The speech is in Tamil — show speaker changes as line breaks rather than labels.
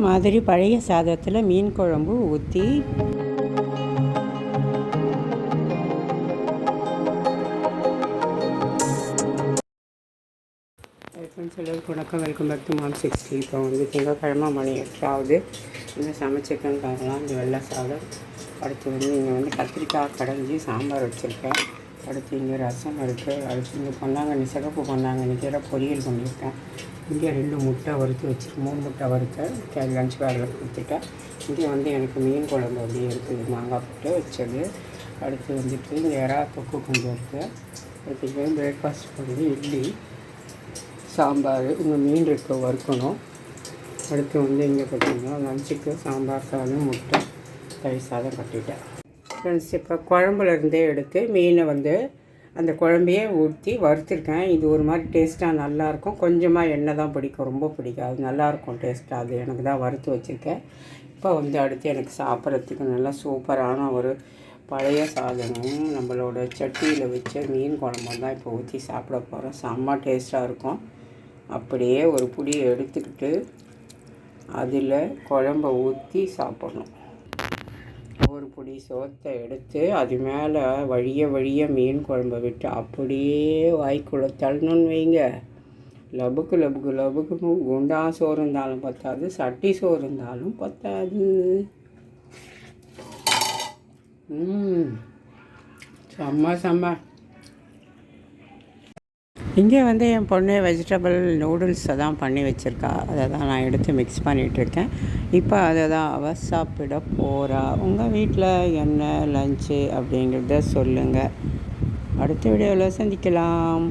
மாதிரி பழைய சாதத்தில் மீன் குழம்பு ஊற்றி ஃப்ரெண்ட்ஸ் எல்லாருக்கும் வணக்கம். Welcome back to mom 60. இப்போ வந்து திங்கக்கிழமை மணி 8 ஆகுது. இன்னும் சமைச்சிக்கன்னு பார்க்கலாம். இந்த வெள்ளை சாதம், அடுத்து வந்து இங்கே வந்து கத்திரிக்காய் கடைஞ்சி சாம்பார் வச்சுருக்கேன். அடுத்து இங்கே ரசம் இருக்குது. அடுத்து இங்கே பொன்னாங்கண்ணி, சிகப்பு பொன்னாங்கண்ணி கீரை பொரியல் பண்ணியிருக்கேன். இங்கே 2 முட்டை வறுத்து வச்சுருக்கேன். 3 முட்டை வறுத்தேன். லஞ்ச் பேக்கில் கொடுத்துட்டேன். இங்கே வந்து எனக்கு மீன் குழம்பு அப்படியே இருக்குது, மாங்காய் போட்டு வச்சது. அடுத்து வந்துட்டு இங்கே இறா தொக்கு கொஞ்சம் இருக்குது. அடுத்து பிரேக்ஃபாஸ்ட் பண்ணி இட்லி, சாம்பார், இங்கே மீன் இருக்க வறுக்கணும். அடுத்து வந்து இங்கே பார்த்திங்கன்னா லஞ்சுக்கு சாம்பார் சாதம், முட்டை, தயிர் சாதம் கட்டிட்டேன். ஃப்ரெண்ட்ஸ், இப்போ குழம்புலேருந்தே எடுத்து மீனை வந்து அந்த குழம்பையே ஊற்றி வறுத்துருக்கேன். இது ஒரு மாதிரி டேஸ்ட்டாக நல்லாயிருக்கும். கொஞ்சமாக எண்ணெய் தான் பிடிக்கும், ரொம்ப பிடிக்காது. நல்லாயிருக்கும் டேஸ்ட்டாக. அது எனக்கு தான் வறுத்து வச்சுருக்கேன். இப்போ வந்து அடுத்து எனக்கு சாப்பிட்றதுக்கு நல்லா சூப்பரான ஒரு பழைய சாதமும் நம்மளோட சட்டியில் வச்ச மீன் குழம்பும் தான் இப்போ ஊற்றி சாப்பிட போகிறோம். செம்ம டேஸ்ட்டாக இருக்கும். அப்படியே ஒரு புடி எடுத்துக்கிட்டு அதில் குழம்ப ஊற்றி சாப்பிடணும். ஒரு புடி சோத்தை எடுத்து அது மேலே வழிய மீன் குழம்பை விட்டு அப்படியே வாய்க்குள்ளே தள்ளணுன்னு வைங்க. லபுக்கு லபுக்கு லபுக்குன்னு குண்டா சோறு இருந்தாலும் பத்தாது, சட்டி சோறு இருந்தாலும் பத்தாது. செம்ம. இங்கே வந்து என் பொண்ணு வெஜிடபிள் நூடுல்ஸை தான் பண்ணி வச்சுருக்கா. அதை தான் நான் எடுத்து மிக்ஸ் பண்ணிகிட்ருக்கேன். இப்போ அதை தான் அவள் சாப்பிட போகிறா. உங்கள் வீட்டில் என்ன லஞ்சு அப்படிங்கிறத சொல்லுங்கள். அடுத்த வீடியோவில் சந்திக்கலாம்.